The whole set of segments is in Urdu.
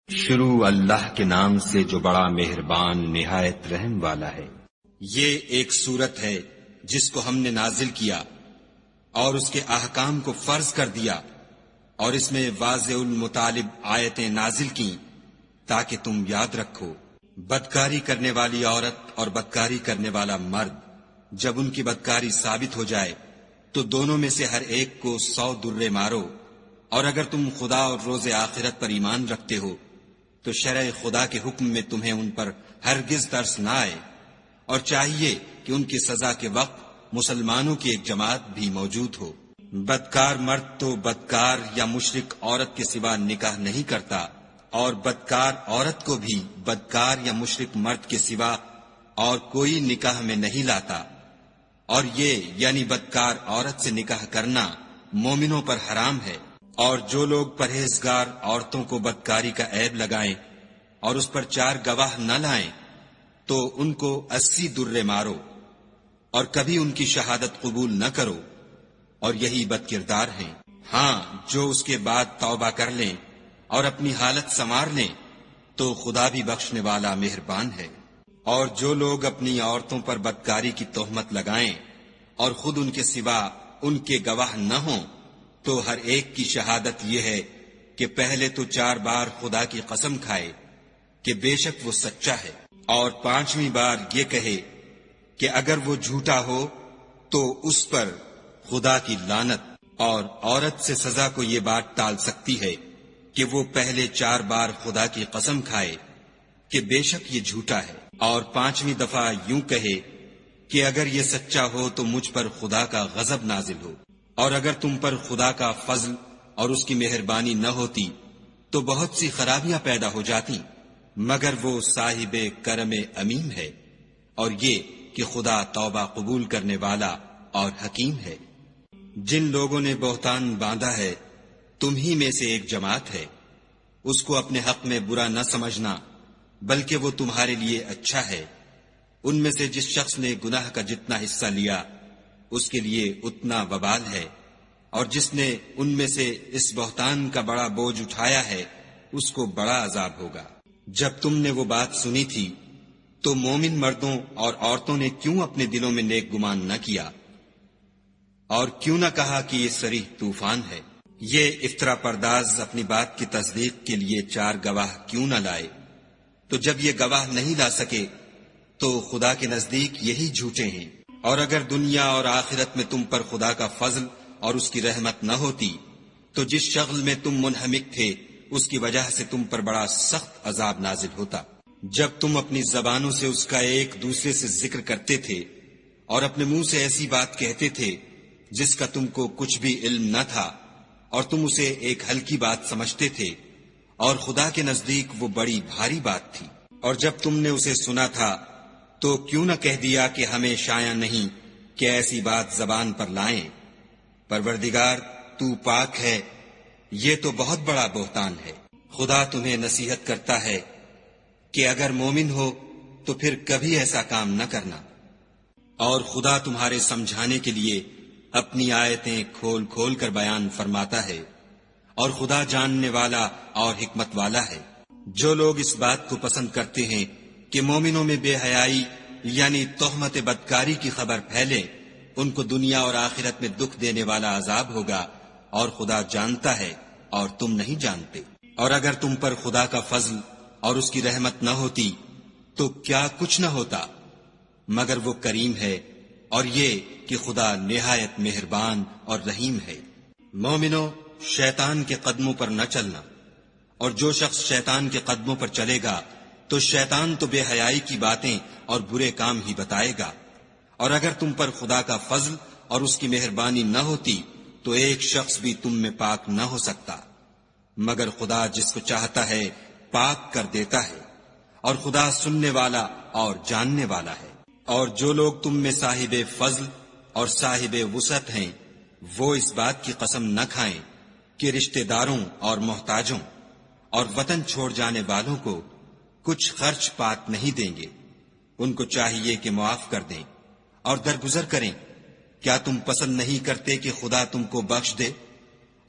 شروع اللہ کے نام سے جو بڑا مہربان نہایت رحم والا ہے۔ یہ ایک سورت ہے جس کو ہم نے نازل کیا اور اس کے احکام کو فرض کر دیا، اور اس میں واضح المطالب آیتیں نازل کیں تاکہ تم یاد رکھو۔ بدکاری کرنے والی عورت اور بدکاری کرنے والا مرد جب ان کی بدکاری ثابت ہو جائے تو دونوں میں سے ہر ایک کو 100 درے مارو، اور اگر تم خدا اور روز آخرت پر ایمان رکھتے ہو تو شرع خدا کے حکم میں تمہیں ان پر ہرگز ترس نہ آئے، اور چاہیے کہ ان کی سزا کے وقت مسلمانوں کی ایک جماعت بھی موجود ہو۔ بدکار مرد تو بدکار یا مشرک عورت کے سوا نکاح نہیں کرتا، اور بدکار عورت کو بھی بدکار یا مشرک مرد کے سوا اور کوئی نکاح میں نہیں لاتا، اور یہ یعنی بدکار عورت سے نکاح کرنا مومنوں پر حرام ہے۔ اور جو لوگ پرہیزگار عورتوں کو بدکاری کا عیب لگائیں اور اس پر 4 گواہ نہ لائیں تو ان کو 80 درے مارو، اور کبھی ان کی شہادت قبول نہ کرو، اور یہی بد کردار ہیں۔ ہاں، جو اس کے بعد توبہ کر لیں اور اپنی حالت سنوار لیں تو خدا بھی بخشنے والا مہربان ہے۔ اور جو لوگ اپنی عورتوں پر بدکاری کی تہمت لگائیں اور خود ان کے سوا ان کے گواہ نہ ہوں تو ہر ایک کی شہادت یہ ہے کہ پہلے تو 4 بار خدا کی قسم کھائے کہ بے شک وہ سچا ہے، اور 5ویں بار یہ کہے کہ اگر وہ جھوٹا ہو تو اس پر خدا کی لعنت۔ اور عورت سے سزا کو یہ بات ٹال سکتی ہے کہ وہ پہلے 4 بار خدا کی قسم کھائے کہ بے شک یہ جھوٹا ہے، اور 5ویں دفعہ یوں کہے کہ اگر یہ سچا ہو تو مجھ پر خدا کا غضب نازل ہو۔ اور اگر تم پر خدا کا فضل اور اس کی مہربانی نہ ہوتی تو بہت سی خرابیاں پیدا ہو جاتی، مگر وہ صاحب کرم عمیم ہے، اور یہ کہ خدا توبہ قبول کرنے والا اور حکیم ہے۔ جن لوگوں نے بہتان باندھا ہے تم ہی میں سے ایک جماعت ہے، اس کو اپنے حق میں برا نہ سمجھنا بلکہ وہ تمہارے لیے اچھا ہے۔ ان میں سے جس شخص نے گناہ کا جتنا حصہ لیا اس کے لیے اتنا وبال ہے، اور جس نے ان میں سے اس بہتان کا بڑا بوجھ اٹھایا ہے اس کو بڑا عذاب ہوگا۔ جب تم نے وہ بات سنی تھی تو مومن مردوں اور عورتوں نے کیوں اپنے دلوں میں نیک گمان نہ کیا، اور کیوں نہ کہا کہ یہ صریح طوفان ہے؟ یہ افطرا پرداز اپنی بات کی تصدیق کے لیے 4 گواہ کیوں نہ لائے؟ تو جب یہ گواہ نہیں لا سکے تو خدا کے نزدیک یہی جھوٹے ہیں۔ اور اگر دنیا اور آخرت میں تم پر خدا کا فضل اور اس کی رحمت نہ ہوتی تو جس شغل میں تم منہمک تھے اس کی وجہ سے تم پر بڑا سخت عذاب نازل ہوتا۔ جب تم اپنی زبانوں سے اس کا ایک دوسرے سے ذکر کرتے تھے اور اپنے منہ سے ایسی بات کہتے تھے جس کا تم کو کچھ بھی علم نہ تھا، اور تم اسے ایک ہلکی بات سمجھتے تھے، اور خدا کے نزدیک وہ بڑی بھاری بات تھی۔ اور جب تم نے اسے سنا تھا تو کیوں نہ کہہ دیا کہ ہمیں شایع نہیں کہ ایسی بات زبان پر لائیں؟ پروردگار تو پاک ہے، یہ تو بہت بڑا بہتان ہے۔ خدا تمہیں نصیحت کرتا ہے کہ اگر مومن ہو تو پھر کبھی ایسا کام نہ کرنا، اور خدا تمہارے سمجھانے کے لیے اپنی آیتیں کھول کھول کر بیان فرماتا ہے، اور خدا جاننے والا اور حکمت والا ہے۔ جو لوگ اس بات کو پسند کرتے ہیں کہ مومنوں میں بے حیائی یعنی تہمت بدکاری کی خبر پھیلے، ان کو دنیا اور آخرت میں دکھ دینے والا عذاب ہوگا، اور خدا جانتا ہے اور تم نہیں جانتے۔ اور اگر تم پر خدا کا فضل اور اس کی رحمت نہ ہوتی تو کیا کچھ نہ ہوتا، مگر وہ کریم ہے، اور یہ کہ خدا نہایت مہربان اور رحیم ہے۔ مومنو، شیطان کے قدموں پر نہ چلنا، اور جو شخص شیطان کے قدموں پر چلے گا تو شیطان تو بے حیائی کی باتیں اور برے کام ہی بتائے گا۔ اور اگر تم پر خدا کا فضل اور اس کی مہربانی نہ ہوتی تو ایک شخص بھی تم میں پاک نہ ہو سکتا، مگر خدا جس کو چاہتا ہے پاک کر دیتا ہے، اور خدا سننے والا اور جاننے والا ہے۔ اور جو لوگ تم میں صاحب فضل اور صاحب وسعت ہیں وہ اس بات کی قسم نہ کھائیں کہ رشتہ داروں اور محتاجوں اور وطن چھوڑ جانے والوں کو کچھ خرچ پات نہیں دیں گے۔ ان کو چاہیے کہ معاف کر دیں اور درگزر کریں۔ کیا تم پسند نہیں کرتے کہ خدا تم کو بخش دے؟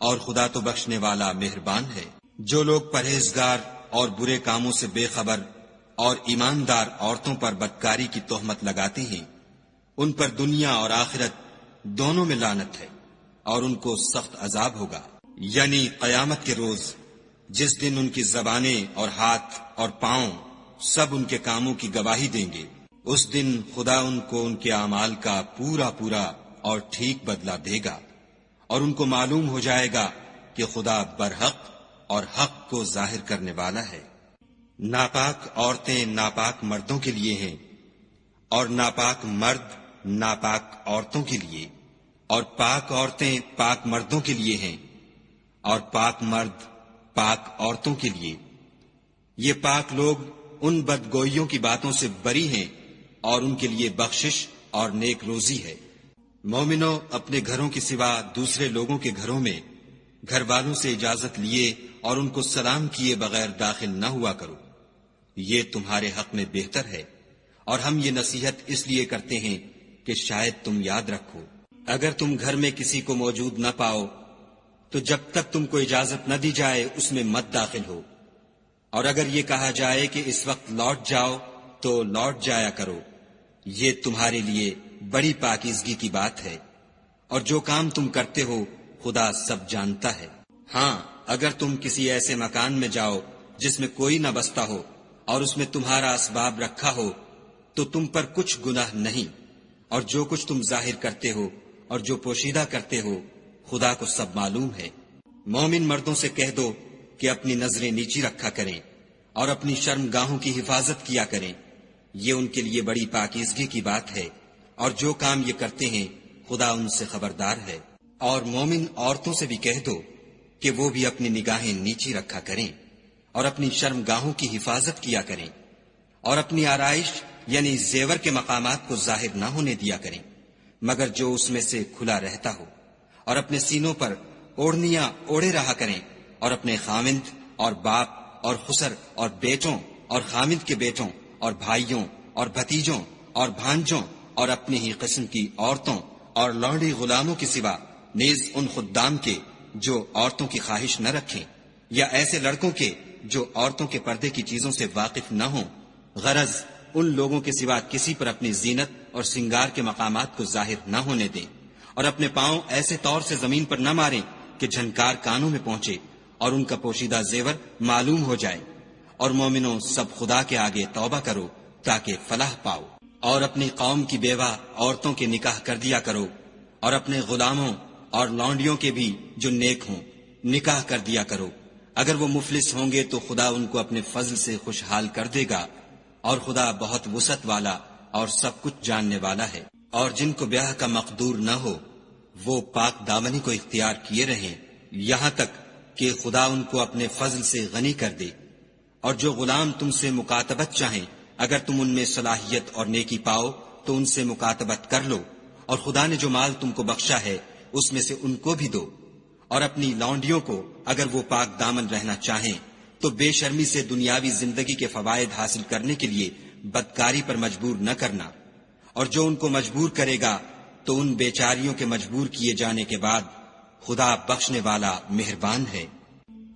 اور خدا تو بخشنے والا مہربان ہے۔ جو لوگ پرہیزگار اور برے کاموں سے بے خبر اور ایماندار عورتوں پر بدکاری کی تہمت لگاتے ہیں، ان پر دنیا اور آخرت دونوں میں لعنت ہے اور ان کو سخت عذاب ہوگا، یعنی قیامت کے روز جس دن ان کی زبانیں اور ہاتھ اور پاؤں سب ان کے کاموں کی گواہی دیں گے۔ اس دن خدا ان کو ان کے اعمال کا پورا پورا اور ٹھیک بدلہ دے گا، اور ان کو معلوم ہو جائے گا کہ خدا برحق اور حق کو ظاہر کرنے والا ہے۔ ناپاک عورتیں ناپاک مردوں کے لیے ہیں، اور ناپاک مرد ناپاک عورتوں کے لیے، اور پاک عورتیں پاک مردوں کے لیے ہیں، اور پاک مرد پاک عورتوں کے لیے۔ یہ پاک لوگ ان بدگوئیوں کی باتوں سے بری ہیں، اور ان کے لیے بخشش اور نیک روزی ہے۔ مومنو، اپنے گھروں کے سوا دوسرے لوگوں کے گھروں میں گھر والوں سے اجازت لیے اور ان کو سلام کیے بغیر داخل نہ ہوا کرو، یہ تمہارے حق میں بہتر ہے، اور ہم یہ نصیحت اس لیے کرتے ہیں کہ شاید تم یاد رکھو۔ اگر تم گھر میں کسی کو موجود نہ پاؤ تو جب تک تم کو اجازت نہ دی جائے اس میں مت داخل ہو، اور اگر یہ کہا جائے کہ اس وقت لوٹ جاؤ تو لوٹ جایا کرو، یہ تمہارے لیے بڑی پاکیزگی کی بات ہے، اور جو کام تم کرتے ہو خدا سب جانتا ہے۔ ہاں، اگر تم کسی ایسے مکان میں جاؤ جس میں کوئی نہ بستا ہو اور اس میں تمہارا اسباب رکھا ہو تو تم پر کچھ گناہ نہیں، اور جو کچھ تم ظاہر کرتے ہو اور جو پوشیدہ کرتے ہو خدا کو سب معلوم ہے۔ مومن مردوں سے کہہ دو کہ اپنی نظریں نیچی رکھا کریں اور اپنی شرم گاہوں کی حفاظت کیا کریں، یہ ان کے لیے بڑی پاکیزگی کی بات ہے، اور جو کام یہ کرتے ہیں خدا ان سے خبردار ہے۔ اور مومن عورتوں سے بھی کہہ دو کہ وہ بھی اپنی نگاہیں نیچی رکھا کریں اور اپنی شرم گاہوں کی حفاظت کیا کریں، اور اپنی آرائش یعنی زیور کے مقامات کو ظاہر نہ ہونے دیا کریں مگر جو اس میں سے کھلا رہتا ہو، اور اپنے سینوں پر اوڑھنیاں اوڑھے رہا کریں، اور اپنے خامند اور باپ اور خسر اور بیٹوں اور خامند کے بیٹوں اور بھائیوں اور بھتیجوں اور بھانجوں اور اپنی ہی قسم کی عورتوں اور لونڈی غلاموں کے سوا نیز ان خدام کے جو عورتوں کی خواہش نہ رکھیں، یا ایسے لڑکوں کے جو عورتوں کے پردے کی چیزوں سے واقف نہ ہوں، غرض ان لوگوں کے سوا کسی پر اپنی زینت اور سنگار کے مقامات کو ظاہر نہ ہونے دیں، اور اپنے پاؤں ایسے طور سے زمین پر نہ ماریں کہ جھنکار کانوں میں پہنچے اور ان کا پوشیدہ زیور معلوم ہو جائے۔ اور مومنوں، سب خدا کے آگے توبہ کرو تاکہ فلاح پاؤ، اور اپنی قوم کی بیوہ عورتوں کے نکاح کر دیا کرو، اور اپنے غلاموں اور لونڈیوں کے بھی جو نیک ہوں نکاح کر دیا کرو۔ اگر وہ مفلس ہوں گے تو خدا ان کو اپنے فضل سے خوشحال کر دے گا، اور خدا بہت وسعت والا اور سب کچھ جاننے والا ہے۔ اور جن کو بیاہ کا مقدور نہ ہو وہ پاک دامنی کو اختیار کیے رہیں یہاں تک کہ خدا ان کو اپنے فضل سے غنی کر دے۔ اور جو غلام تم سے مکاتبت چاہیں، اگر تم ان میں صلاحیت اور نیکی پاؤ تو ان سے مکاتبت کر لو، اور خدا نے جو مال تم کو بخشا ہے اس میں سے ان کو بھی دو۔ اور اپنی لونڈیوں کو اگر وہ پاک دامن رہنا چاہیں تو بے شرمی سے دنیاوی زندگی کے فوائد حاصل کرنے کے لیے بدکاری پر مجبور نہ کرنا، اور جو ان کو مجبور کرے گا تو ان بیچاریوں کے مجبور کیے جانے کے بعد خدا بخشنے والا مہربان ہے۔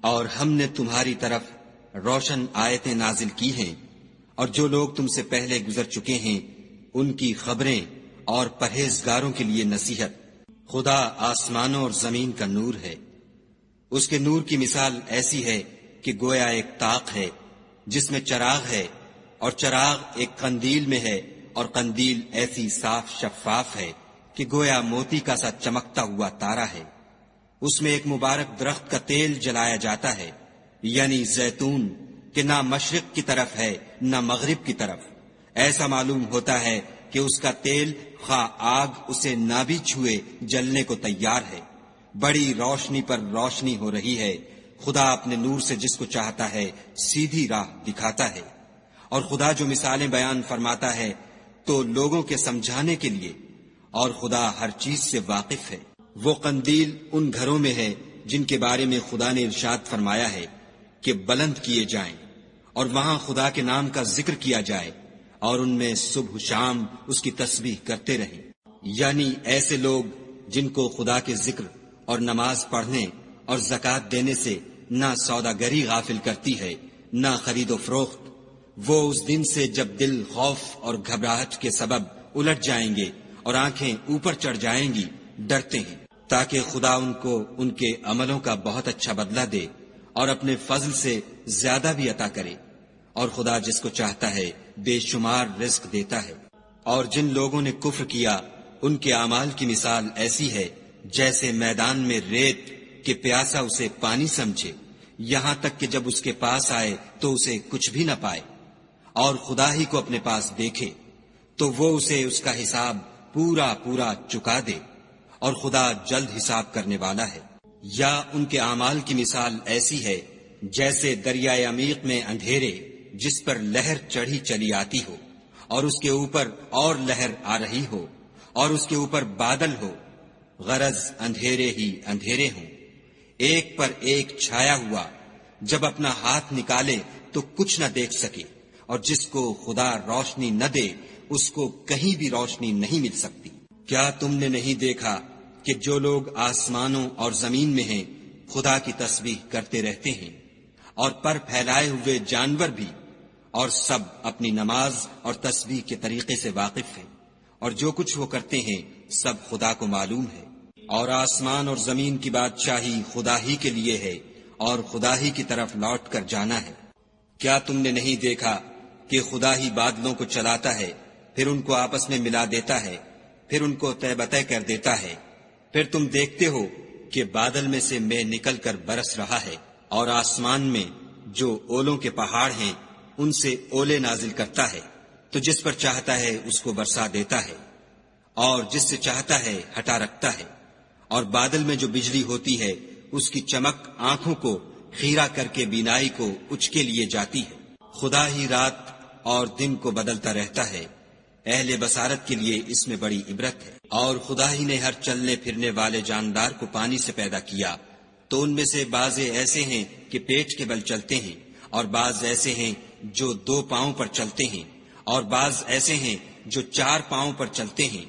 اور ہم نے تمہاری طرف روشن آیتیں نازل کی ہیں، اور جو لوگ تم سے پہلے گزر چکے ہیں ان کی خبریں اور پرہیزگاروں کے لیے نصیحت۔ خدا آسمانوں اور زمین کا نور ہے، اس کے نور کی مثال ایسی ہے کہ گویا ایک طاق ہے جس میں چراغ ہے، اور چراغ ایک قندیل میں ہے، اور قندیل ایسی صاف شفاف ہے کہ گویا موتی کا سا چمکتا ہوا تارا ہے۔ اس میں ایک مبارک درخت کا تیل جلایا جاتا ہے، یعنی زیتون، کہ نہ مشرق کی طرف ہے نہ مغرب کی طرف۔ ایسا معلوم ہوتا ہے کہ اس کا تیل خواہ آگ اسے نہ بھی چھوئے جلنے کو تیار ہے۔ بڑی روشنی پر روشنی ہو رہی ہے، خدا اپنے نور سے جس کو چاہتا ہے سیدھی راہ دکھاتا ہے۔ اور خدا جو مثالیں بیان فرماتا ہے تو لوگوں کے سمجھانے کے لیے، اور خدا ہر چیز سے واقف ہے۔ وہ قندیل ان گھروں میں ہے جن کے بارے میں خدا نے ارشاد فرمایا ہے کہ بلند کیے جائیں اور وہاں خدا کے نام کا ذکر کیا جائے، اور ان میں صبح شام اس کی تسبیح کرتے رہیں، یعنی ایسے لوگ جن کو خدا کے ذکر اور نماز پڑھنے اور زکوٰۃ دینے سے نہ سوداگری غافل کرتی ہے نہ خرید و فروخت۔ وہ اس دن سے جب دل خوف اور گھبراہٹ کے سبب الٹ جائیں گے اور آنکھیں اوپر چڑھ جائیں گی، ڈرتے ہیں، تاکہ خدا ان کو ان کے عملوں کا بہت اچھا بدلہ دے اور اپنے فضل سے زیادہ بھی عطا کرے، اور خدا جس کو چاہتا ہے بے شمار رزق دیتا ہے۔ اور جن لوگوں نے کفر کیا ان کے اعمال کی مثال ایسی ہے جیسے میدان میں ریت کہ پیاسا اسے پانی سمجھے، یہاں تک کہ جب اس کے پاس آئے تو اسے کچھ بھی نہ پائے، اور خدا ہی کو اپنے پاس دیکھے تو وہ اسے اس کا حساب پورا پورا چکا دے، اور خدا جلد حساب کرنے والا ہے۔ یا ان کے اعمال کی مثال ایسی ہے جیسے دریائے عمیق میں اندھیرے جس پر لہر چڑھی چلی آتی ہو، اور اس کے اوپر اور لہر آ رہی ہو، اور اس کے اوپر بادل ہو، غرض اندھیرے ہی اندھیرے ہوں، ایک پر ایک چھایا ہوا، جب اپنا ہاتھ نکالے تو کچھ نہ دیکھ سکے، اور جس کو خدا روشنی نہ دے اس کو کہیں بھی روشنی نہیں مل سکتی۔ کیا تم نے نہیں دیکھا کہ جو لوگ آسمانوں اور زمین میں ہیں خدا کی تسبیح کرتے رہتے ہیں، اور پر پھیلائے ہوئے جانور بھی، اور سب اپنی نماز اور تسبیح کے طریقے سے واقف ہیں، اور جو کچھ وہ کرتے ہیں سب خدا کو معلوم ہے، اور آسمان اور زمین کی بادشاہی خدا ہی کے لیے ہے، اور خدا ہی کی طرف لوٹ کر جانا ہے۔ کیا تم نے نہیں دیکھا کہ خدا ہی بادلوں کو چلاتا ہے، پھر ان کو آپس میں ملا دیتا ہے، پھر ان کو طے بطے کر دیتا ہے، پھر تم دیکھتے ہو کہ بادل میں سے مے نکل کر برس رہا ہے، اور آسمان میں جو اولوں کے پہاڑ ہیں ان سے اولے نازل کرتا ہے، تو جس پر چاہتا ہے اس کو برسا دیتا ہے، اور جس سے چاہتا ہے ہٹا رکھتا ہے، اور بادل میں جو بجلی ہوتی ہے اس کی چمک آنکھوں کو خیرہ کر کے بینائی کو اچکے لیے جاتی ہے۔ خدا ہی رات اور دن کو بدلتا رہتا ہے، اہل بصارت کے لیے اس میں بڑی عبرت ہے۔ اور خدا ہی نے ہر چلنے پھرنے والے جاندار کو پانی سے پیدا کیا، تو ان میں سے بعض ایسے ہیں کہ پیٹ کے بل چلتے ہیں، اور بعض ایسے ہیں جو 2 پاؤں پر چلتے ہیں، اور بعض ایسے ہیں جو 4 پاؤں پر چلتے ہیں۔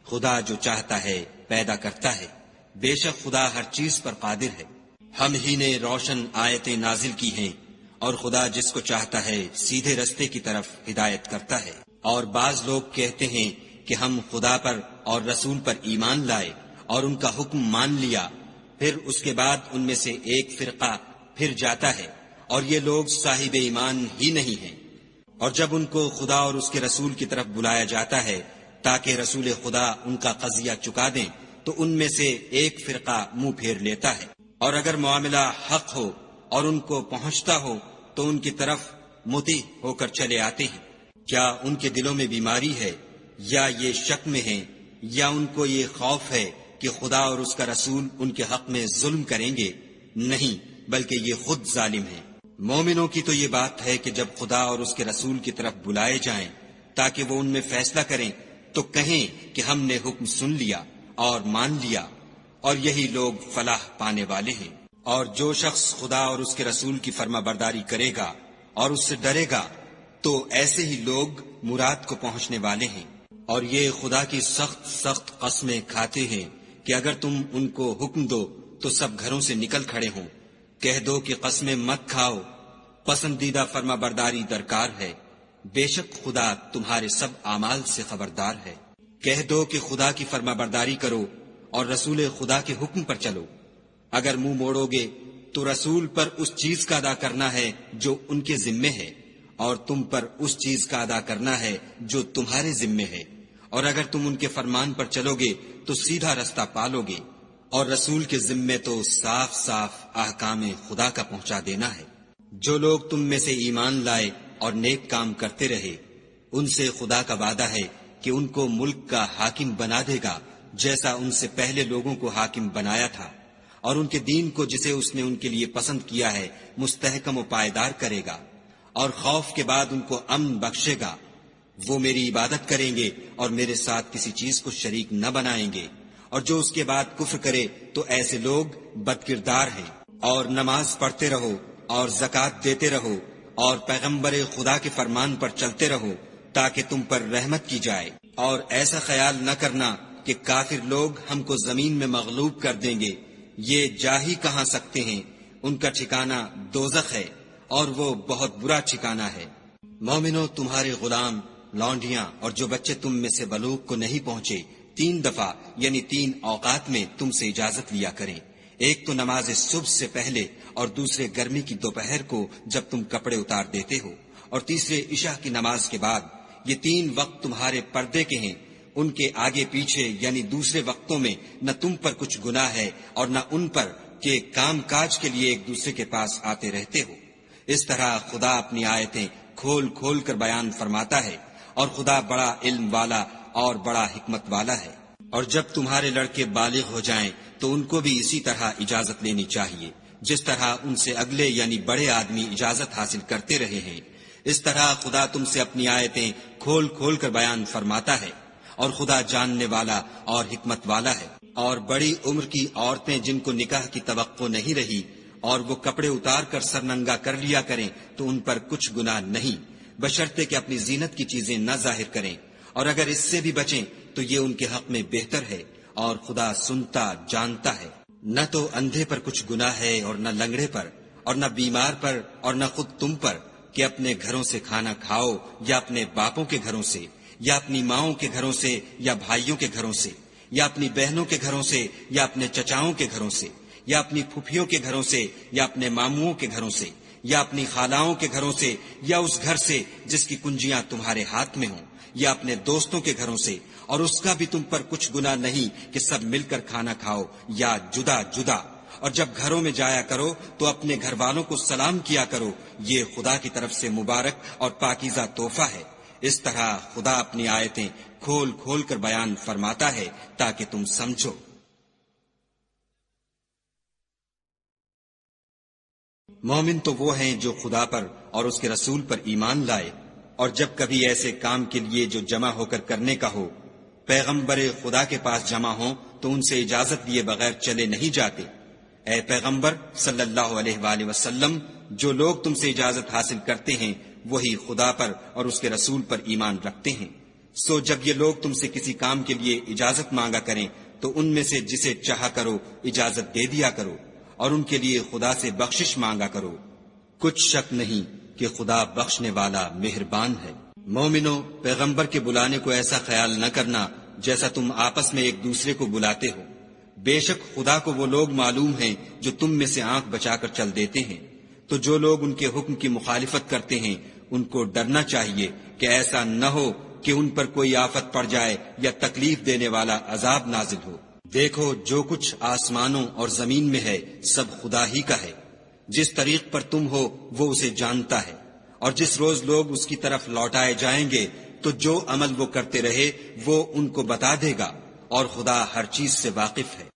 خدا جو چاہتا ہے پیدا کرتا ہے، بے شک خدا ہر چیز پر قادر ہے۔ ہم ہی نے روشن آیتیں نازل کی ہیں، اور خدا جس کو چاہتا ہے سیدھے رستے کی طرف ہدایت کرتا ہے۔ اور بعض لوگ کہتے ہیں کہ ہم خدا پر اور رسول پر ایمان لائے اور ان کا حکم مان لیا، پھر اس کے بعد ان میں سے ایک فرقہ پھر جاتا ہے، اور یہ لوگ صاحب ایمان ہی نہیں ہیں۔ اور جب ان کو خدا اور اس کے رسول کی طرف بلایا جاتا ہے تاکہ رسول خدا ان کا قضیہ چکا دیں، تو ان میں سے ایک فرقہ منہ پھیر لیتا ہے، اور اگر معاملہ حق ہو اور ان کو پہنچتا ہو تو ان کی طرف مطیع ہو کر چلے آتے ہیں۔ کیا ان کے دلوں میں بیماری ہے، یا یہ شک میں ہیں، یا ان کو یہ خوف ہے کہ خدا اور اس کا رسول ان کے حق میں ظلم کریں گے؟ نہیں، بلکہ یہ خود ظالم ہیں۔ مومنوں کی تو یہ بات ہے کہ جب خدا اور اس کے رسول کی طرف بلائے جائیں تاکہ وہ ان میں فیصلہ کریں تو کہیں کہ ہم نے حکم سن لیا اور مان لیا، اور یہی لوگ فلاح پانے والے ہیں۔ اور جو شخص خدا اور اس کے رسول کی فرما برداری کرے گا اور اس سے ڈرے گا تو ایسے ہی لوگ مراد کو پہنچنے والے ہیں۔ اور یہ خدا کی سخت سخت قسمیں کھاتے ہیں کہ اگر تم ان کو حکم دو تو سب گھروں سے نکل کھڑے ہوں۔ کہہ دو کہ قسمیں مت کھاؤ، پسندیدہ فرما برداری درکار ہے، بے شک خدا تمہارے سب اعمال سے خبردار ہے۔ کہہ دو کہ خدا کی فرما برداری کرو اور رسول خدا کے حکم پر چلو۔ اگر منہ موڑو گے تو رسول پر اس چیز کا ادا کرنا ہے جو ان کے ذمے ہے، اور تم پر اس چیز کا ادا کرنا ہے جو تمہارے ذمے ہے، اور اگر تم ان کے فرمان پر چلو گے تو سیدھا رستہ پالو گے۔ اور رسول کے ذمے تو صاف صاف احکام خدا کا پہنچا دینا ہے۔ جو لوگ تم میں سے ایمان لائے اور نیک کام کرتے رہے، ان سے خدا کا وعدہ ہے کہ ان کو ملک کا حاکم بنا دے گا جیسا ان سے پہلے لوگوں کو حاکم بنایا تھا، اور ان کے دین کو جسے اس نے ان کے لیے پسند کیا ہے مستحکم و پائیدار کرے گا، اور خوف کے بعد ان کو امن بخشے گا۔ وہ میری عبادت کریں گے اور میرے ساتھ کسی چیز کو شریک نہ بنائیں گے، اور جو اس کے بعد کفر کرے تو ایسے لوگ بدکردار ہیں۔ اور نماز پڑھتے رہو اور زکوٰۃ دیتے رہو اور پیغمبر خدا کے فرمان پر چلتے رہو تاکہ تم پر رحمت کی جائے، اور ایسا خیال نہ کرنا کہ کافر لوگ ہم کو زمین میں مغلوب کر دیں گے، یہ جا ہی کہاں سکتے ہیں، ان کا ٹھکانہ دوزخ ہے، اور وہ بہت برا ٹھکانہ ہے۔ مومنو، تمہارے غلام، لونڈیاں اور جو بچے تم میں سے بلوغ کو نہیں پہنچے 3 دفعہ یعنی 3 اوقات میں تم سے اجازت لیا کریں، ایک تو نماز صبح سے پہلے اور دوسرے گرمی کی دوپہر کو جب تم کپڑے اتار دیتے ہو، اور تیسرے عشاء کی نماز کے بعد۔ یہ 3 وقت تمہارے پردے کے ہیں، ان کے آگے پیچھے یعنی دوسرے وقتوں میں نہ تم پر کچھ گناہ ہے اور نہ ان پر کہ کام کاج کے لیے ایک دوسرے کے پاس آتے رہتے ہو۔ اس طرح خدا اپنی آیتیں کھول کھول کر بیان فرماتا ہے، اور خدا بڑا علم والا اور بڑا حکمت والا ہے۔ اور جب تمہارے لڑکے بالغ ہو جائیں تو ان کو بھی اسی طرح اجازت لینی چاہیے جس طرح ان سے اگلے یعنی بڑے آدمی اجازت حاصل کرتے رہے ہیں۔ اس طرح خدا تم سے اپنی آیتیں کھول کھول کر بیان فرماتا ہے، اور خدا جاننے والا اور حکمت والا ہے۔ اور بڑی عمر کی عورتیں جن کو نکاح کی توقع نہیں رہی اور وہ کپڑے اتار کر سر ننگا کر لیا کریں تو ان پر کچھ گناہ نہیں، بشرطے کہ اپنی زینت کی چیزیں نہ ظاہر کریں، اور اگر اس سے بھی بچیں تو یہ ان کے حق میں بہتر ہے، اور خدا سنتا جانتا ہے۔ نہ تو اندھے پر کچھ گناہ ہے اور نہ لنگڑے پر اور نہ بیمار پر اور نہ خود تم پر کہ اپنے گھروں سے کھانا کھاؤ یا اپنے باپوں کے گھروں سے یا اپنی ماؤں کے گھروں سے یا بھائیوں کے گھروں سے یا اپنی بہنوں کے گھروں سے یا اپنے چچاؤں کے گھروں سے یا اپنی پھوپھیوں کے گھروں سے یا اپنے ماموں کے گھروں سے یا اپنی خالاؤں کے گھروں سے یا اس گھر سے جس کی کنجیاں تمہارے ہاتھ میں ہوں یا اپنے دوستوں کے گھروں سے، اور اس کا بھی تم پر کچھ گناہ نہیں کہ سب مل کر کھانا کھاؤ یا جدا جدا۔ اور جب گھروں میں جایا کرو تو اپنے گھر والوں کو سلام کیا کرو، یہ خدا کی طرف سے مبارک اور پاکیزہ تحفہ ہے۔ اس طرح خدا اپنی آیتیں کھول کھول کر بیان فرماتا ہے تاکہ تم سمجھو۔ مومن تو وہ ہیں جو خدا پر اور اس کے رسول پر ایمان لائے، اور جب کبھی ایسے کام کے لیے جو جمع ہو کر کرنے کا ہو پیغمبر خدا کے پاس جمع ہوں تو ان سے اجازت لیے بغیر چلے نہیں جاتے۔ اے پیغمبر صلی اللہ علیہ وآلہ وسلم، جو لوگ تم سے اجازت حاصل کرتے ہیں وہی خدا پر اور اس کے رسول پر ایمان رکھتے ہیں۔ سو جب یہ لوگ تم سے کسی کام کے لیے اجازت مانگا کریں تو ان میں سے جسے چاہا کرو اجازت دے دیا کرو، اور ان کے لیے خدا سے بخشش مانگا کرو، کچھ شک نہیں کہ خدا بخشنے والا مہربان ہے۔ مومنو، پیغمبر کے بلانے کو ایسا خیال نہ کرنا جیسا تم آپس میں ایک دوسرے کو بلاتے ہو، بے شک خدا کو وہ لوگ معلوم ہیں جو تم میں سے آنکھ بچا کر چل دیتے ہیں۔ تو جو لوگ ان کے حکم کی مخالفت کرتے ہیں ان کو ڈرنا چاہیے کہ ایسا نہ ہو کہ ان پر کوئی آفت پڑ جائے یا تکلیف دینے والا عذاب نازل ہو۔ دیکھو، جو کچھ آسمانوں اور زمین میں ہے سب خدا ہی کا ہے، جس طریق پر تم ہو وہ اسے جانتا ہے، اور جس روز لوگ اس کی طرف لوٹائے جائیں گے تو جو عمل وہ کرتے رہے وہ ان کو بتا دے گا، اور خدا ہر چیز سے واقف ہے۔